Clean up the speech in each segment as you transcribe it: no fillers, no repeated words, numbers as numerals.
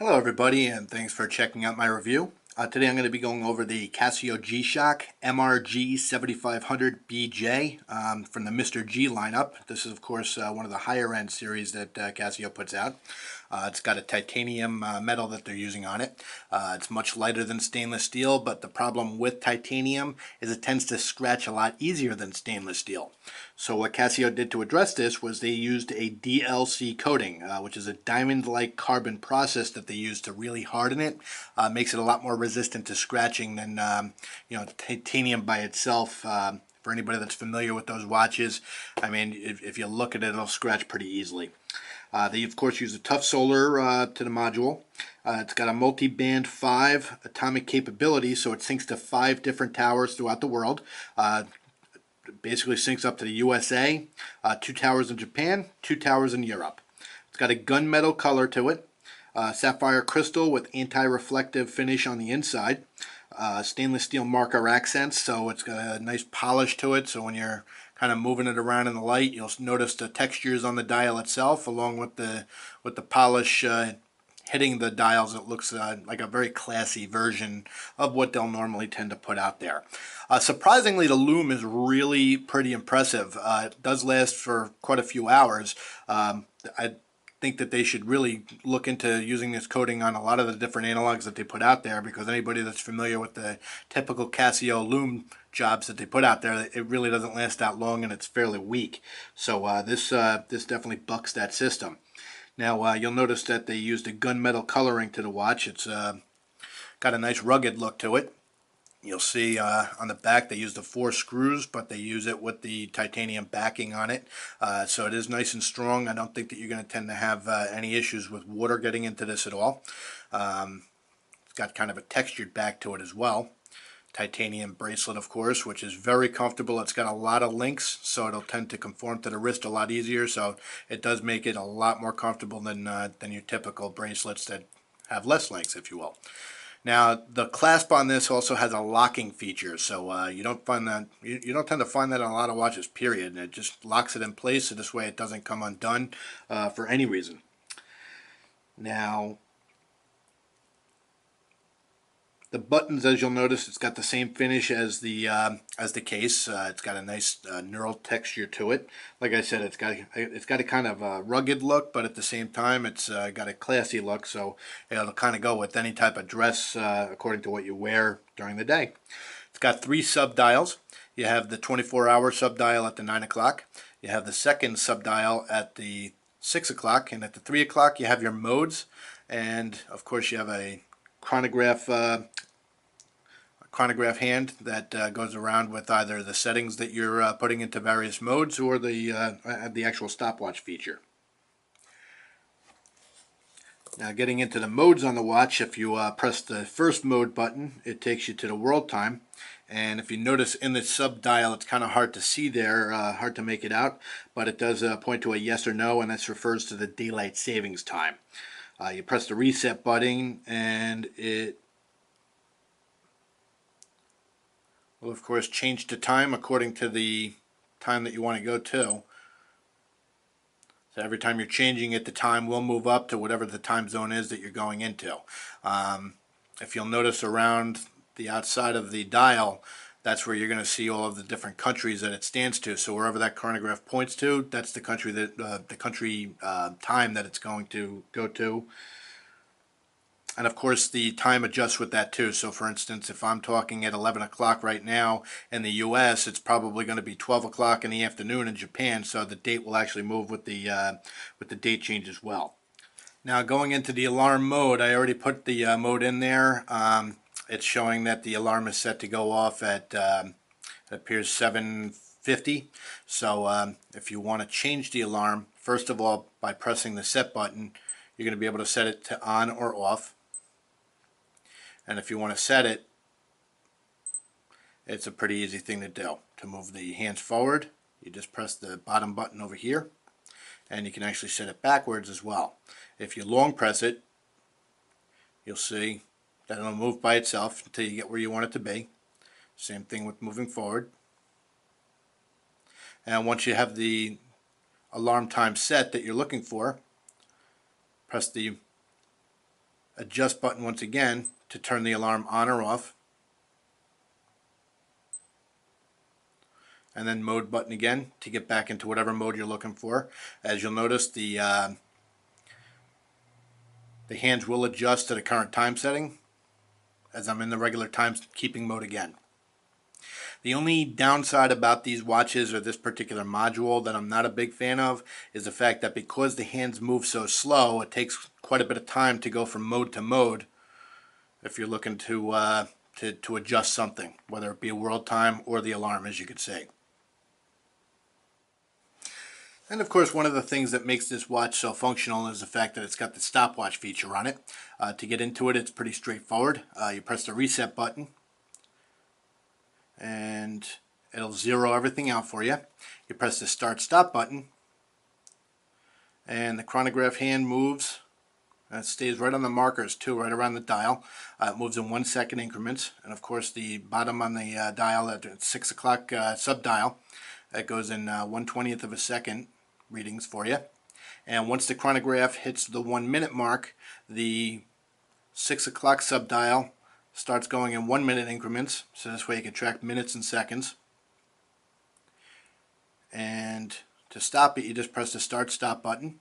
Hello everybody, and thanks for checking out my review. Today I'm going to be going over the Casio GShock MRG-7500 BJ from the Mr. G lineup. This is of course one of the higher end series that Casio puts out. It's got a titanium metal that they're using on it. It's much lighter than stainless steel, but the problem with titanium is it tends to scratch a lot easier than stainless steel. So what Casio did to address this was they used a DLC coating, which is a diamond-like carbon process that they use to really harden it. Makes it a lot more resistant to scratching than titanium by itself. For anybody that's familiar with those watches, I mean, if you look at it, it'll scratch pretty easily. They of course use a tough solar to the module. It's got a multi-band 5 atomic capability, so it syncs to 5 different towers throughout the world. Basically syncs up to the USA, 2 towers in Japan, 2 towers in Europe. It's got a gunmetal color to it, sapphire crystal with anti-reflective finish on the inside, stainless steel marker accents, so it's got a nice polish to it, so when you're kind of moving it around in the light, you'll notice the textures on the dial itself, along with the polish hitting the dials. It looks like a very classy version of what they'll normally tend to put out there. Surprisingly, the lume is really pretty impressive. It does last for quite a few hours. I think that they should really look into using this coating on a lot of the different analogs that they put out there, because anybody that's familiar with the typical Casio lume jobs that they put out there, it really doesn't last that long and it's fairly weak. So this definitely bucks that system. Now you'll notice that they used a gunmetal coloring to the watch. It's got a nice rugged look to it. You'll see on the back they use the 4 screws, but they use it with the titanium backing on it. So it is nice and strong. I don't think that you're going to tend to have any issues with water getting into this at all. It's got kind of a textured back to it as well. Titanium bracelet, of course, which is very comfortable. It's got a lot of links, so it'll tend to conform to the wrist a lot easier. So it does make it a lot more comfortable than your typical bracelets that have less links, if you will. Now, the clasp on this also has a locking feature, so you don't find that you don't tend to find that on a lot of watches. Period. And it just locks it in place, so this way it doesn't come undone for any reason. Now, the buttons, as you'll notice, it's got the same finish as the case. It's got a nice neural texture to it. Like I said, it's got a kind of a rugged look, but at the same time, it's got a classy look. So it'll kind of go with any type of dress according to what you wear during the day. It's got 3 sub-dials. You have the 24-hour sub-dial at the 9 o'clock. You have the second sub-dial at the 6 o'clock, and at the 3 o'clock you have your modes, and of course you have a chronograph hand that goes around with either the settings that you're putting into various modes or the actual stopwatch feature. Now, getting into the modes on the watch, if you press the first mode button, it takes you to the world time. And if you notice in the sub dial, it's kind of hard to see there, hard to make it out, but it does point to a yes or no, and this refers to the daylight savings time. You press the reset button, and it will, of course, change the time according to the time that you want to go to. So every time you're changing it, the time will move up to whatever the time zone is that you're going into. If you'll notice around the outside of the dial, that's where you're going to see all of the different countries that it stands to. So wherever that chronograph points to, that's the country that time that it's going to go to. And of course the time adjusts with that too. So for instance, if I'm talking at 11 o'clock right now in the US, it's probably going to be 12 o'clock in the afternoon in Japan, so the date will actually move with the date change as well. Now, going into the alarm mode, I already put the mode in there. It's showing that the alarm is set to go off at it appears 7:50. So if you want to change the alarm, first of all, by pressing the set button, you're going to be able to set it to on or off. And if you want to set it, it's a pretty easy thing to do. To move the hands forward, you just press the bottom button over here, and you can actually set it backwards as well. If you long press it, you'll see that it'll move by itself until you get where you want it to be. Same thing with moving forward. And once you have the alarm time set that you're looking for, press the adjust button once again to turn the alarm on or off, and then mode button again to get back into whatever mode you're looking for. As you'll notice, the hands will adjust to the current time setting as I'm in the regular timekeeping mode again. The only downside about these watches or this particular module that I'm not a big fan of is the fact that because the hands move so slow, it takes quite a bit of time to go from mode to mode if you're looking to adjust something, whether it be a world time or the alarm, as you could see. And of course, one of the things that makes this watch so functional is the fact that it's got the stopwatch feature on it. To get into it, it's pretty straightforward. You press the reset button and it'll zero everything out for you. You press the start stop button and the chronograph hand moves. It stays right on the markers too, right around the dial. It moves in 1 second increments, and of course the bottom on the dial at 6 o'clock sub-dial, that goes in 1/20th of a second readings for you. And once the chronograph hits the 1 minute mark, the 6 o'clock sub-dial starts going in 1 minute increments, so this way you can track minutes and seconds. And to stop it, you just press the start stop button.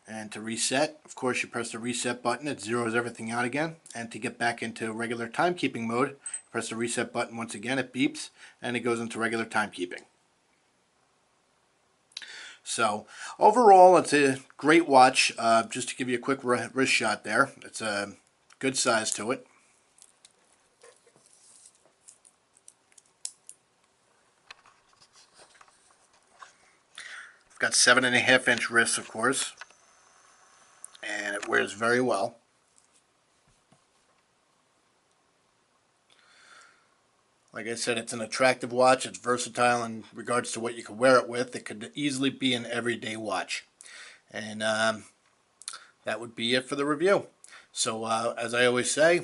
And to reset, of course, you press the reset button. It zeroes everything out again. And to get back into regular timekeeping mode, press the reset button once again. It beeps and it goes into regular timekeeping. So overall, it's a great watch. Just to give you a quick wrist shot there, it's a good size to it. I've got 7.5-inch wrists, of course, and it wears very well. Like I said, it's an attractive watch. It's versatile in regards to what you can wear it with. It could easily be an everyday watch. And that would be it for the review. So as I always say,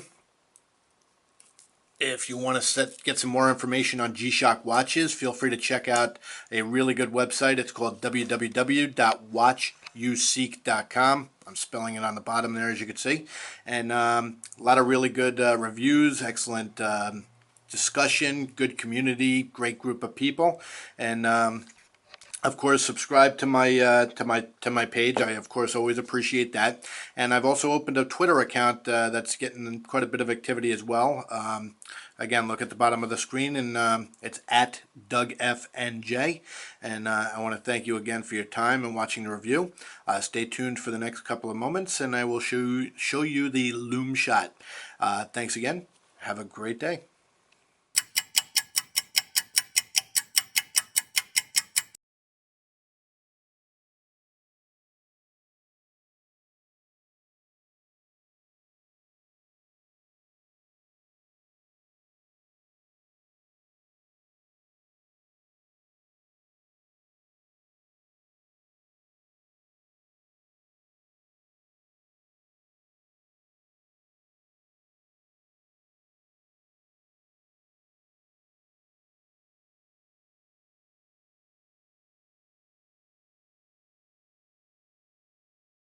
if you want to get some more information on GShock watches, feel free to check out a really good website. It's called www.watchyouseek.com. I'm spelling it on the bottom there, as you can see. And a lot of really good reviews, excellent discussion, good community, great group of people. And of course, subscribe to my page. I of course always appreciate that. And I've also opened a Twitter account that's getting quite a bit of activity as well. Again, look at the bottom of the screen, and it's at DougFNJ. And I want to thank you again for your time and watching the review. Stay tuned for the next couple of moments, and I will show you the loom shot. Thanks again. Have a great day.